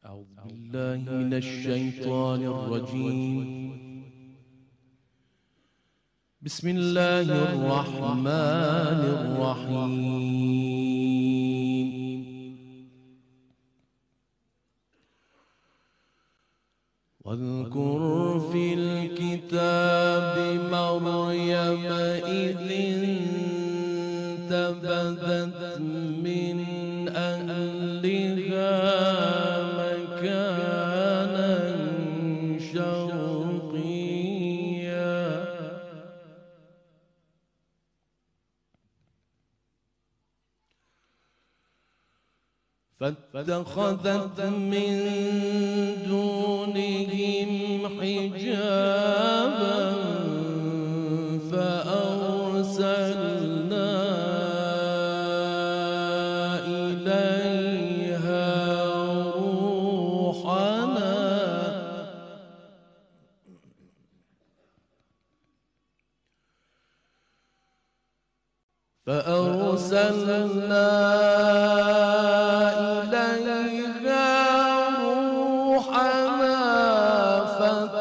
أعوذ بالله من الشيطان الرجيم. بسم الله الرحمن الرحيم. واذكر في الكتاب مريم إذ انتبذت من أهلها مكانا شرقيا فاتخذت من دونهم حجابا فأرسلنا إليها روحنا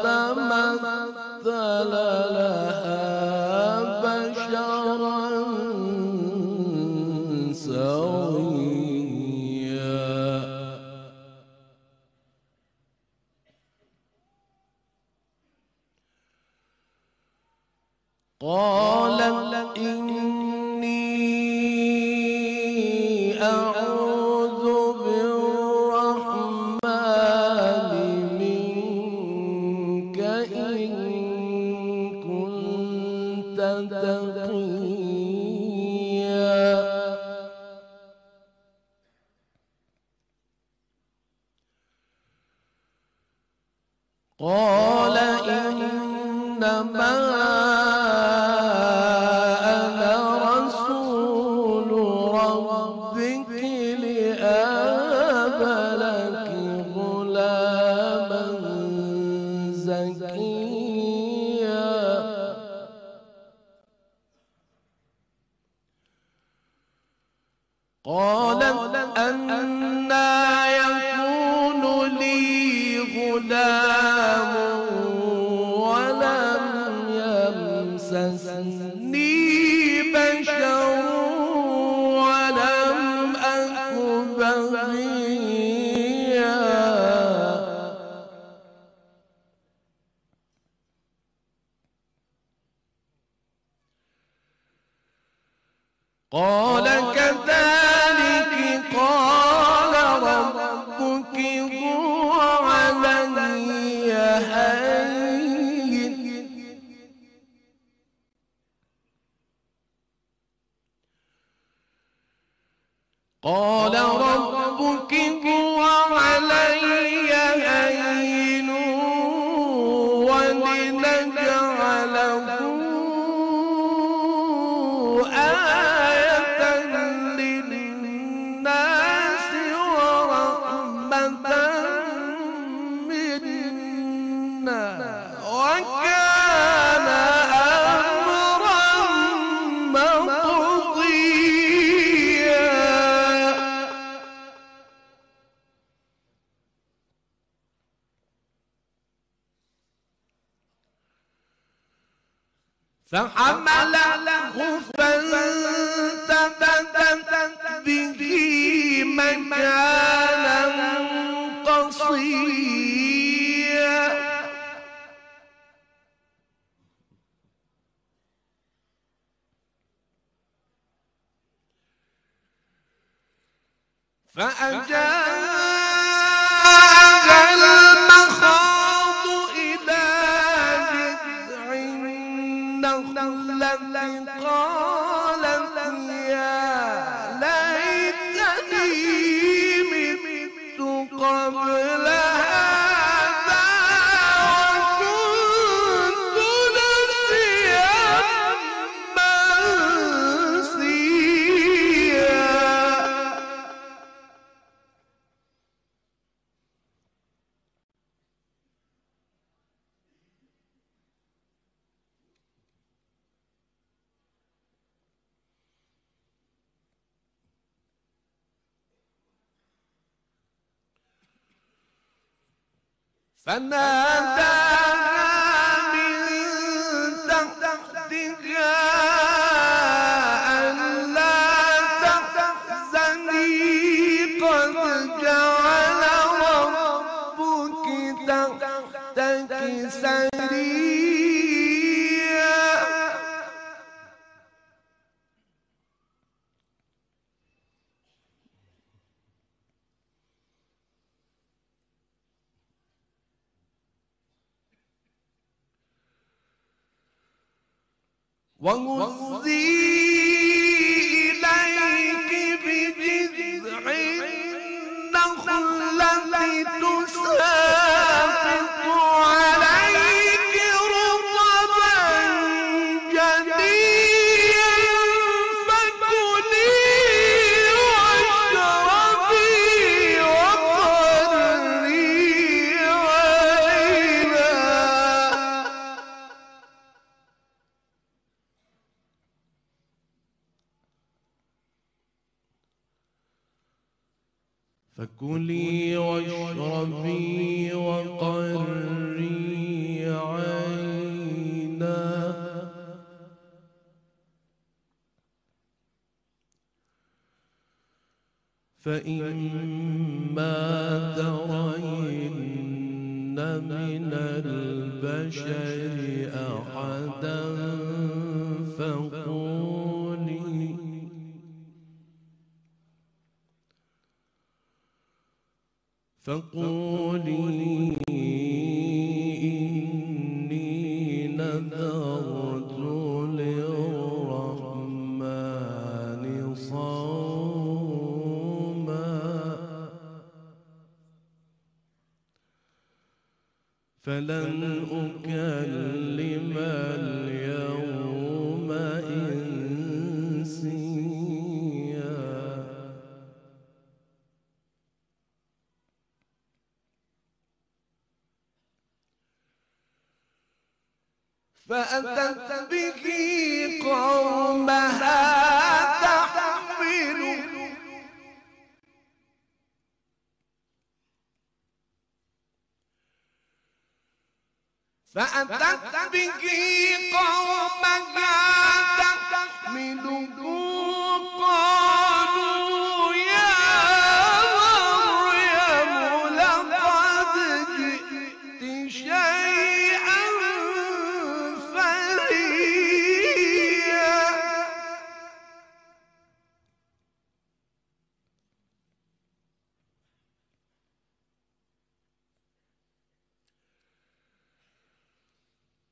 فتمثل لها بشرا سويا قالت إني أعوذ بالرحمن منك إن كنت تقيا قال إنما أنا رسول ربك لأهب لك غلاما زكيا قالت أنى يكون لي غلام ولم يمسسني بشر ولم أك بغيا قال كذلك قال ربك هو علي هين قال ربك هو علي هين ولنجعله آية للناس ورحمة منا وكان أمرا مقضيا فحمله فانتبذت به مكانا قصيا فأجاءها المخاض إلى جذع النخلة قالت يا ليتني مت قبل هذا وكنت نسيا منسيا فناداها من تحتها ألا تحزني قد جعل ربك تحتك سريا وهزي إليك بجذع النخلة تساقط عليك رطبا جنيا فكلي واشربي وقري عينا فكلي واشربي وقري عينا فإما ترين من البشر أحدا فقولي إني نذرت للرحمن صوما فلن أكلم اليوم إنسيا فأتت به قومها تحمله قالوا يا مريم لقد جئت شيئا فريا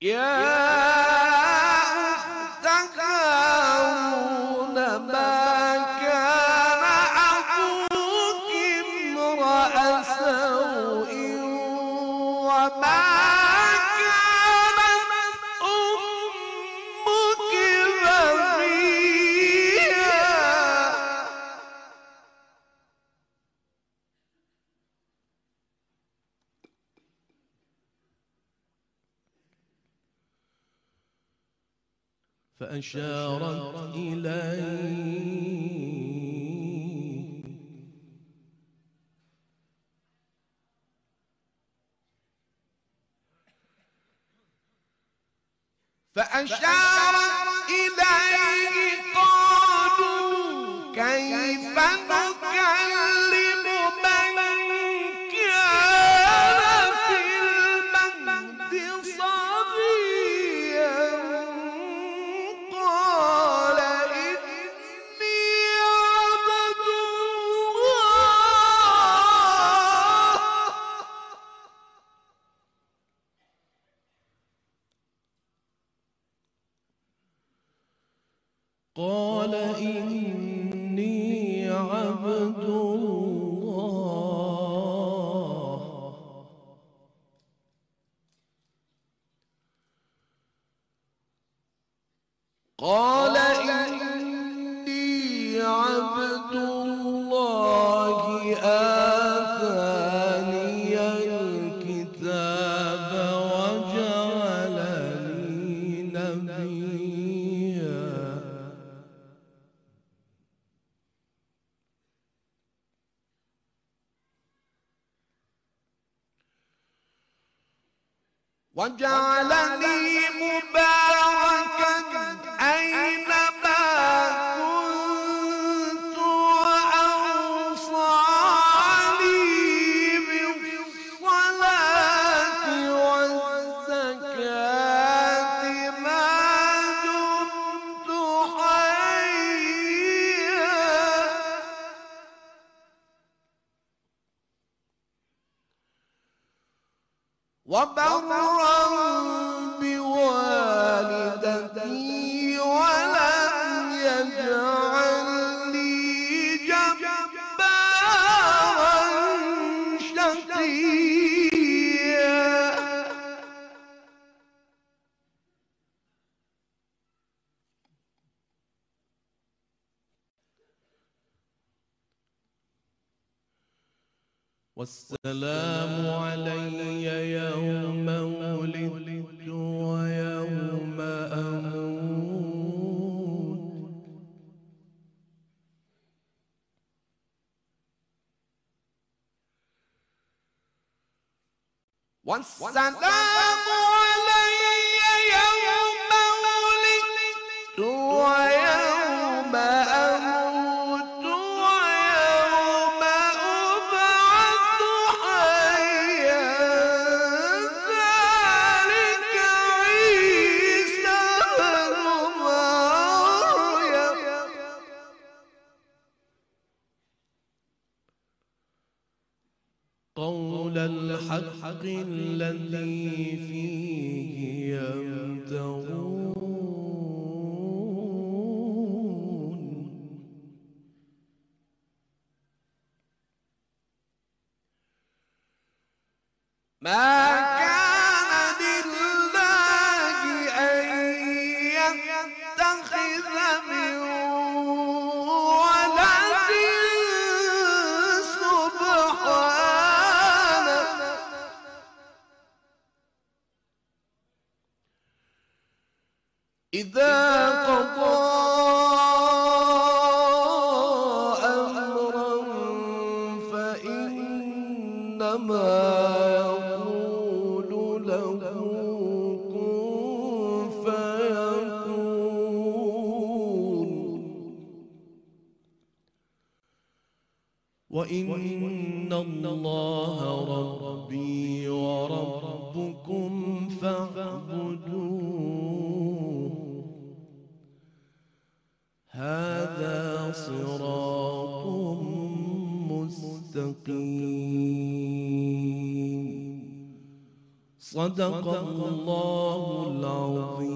يا أخت هارون ما كان أبوك امرأ سوء وما كانت أمك بغيا فأشارت إليه قالوا كيف نكلم من كان في المهد صبيا قال إني عبد الله قال إني عبد الله قال إني عبد الله آتاني الكتاب وجعلني نبيا وجعلني مباركا أينما كنت وأوصاني بالصلاة والزكاة ما دمت حيا وبرا بوالدتي ولم يجعلني جبارا شقيا والسلام علي يوم ولدت ويوم أموت والسلام علي يوم ولدت ويوم أموت ويوم أبعث حيا ذلك عيسى بن مريم قول الحق الذي فيه يمترون ما كان لله أن يتخذ من ولد سبحانه إذا قضى أمرا فإنما يقول له كن فيكون وإن الله ربي وربكم فاعبدوه هذا صراط مستقيم صدق الله العظيم.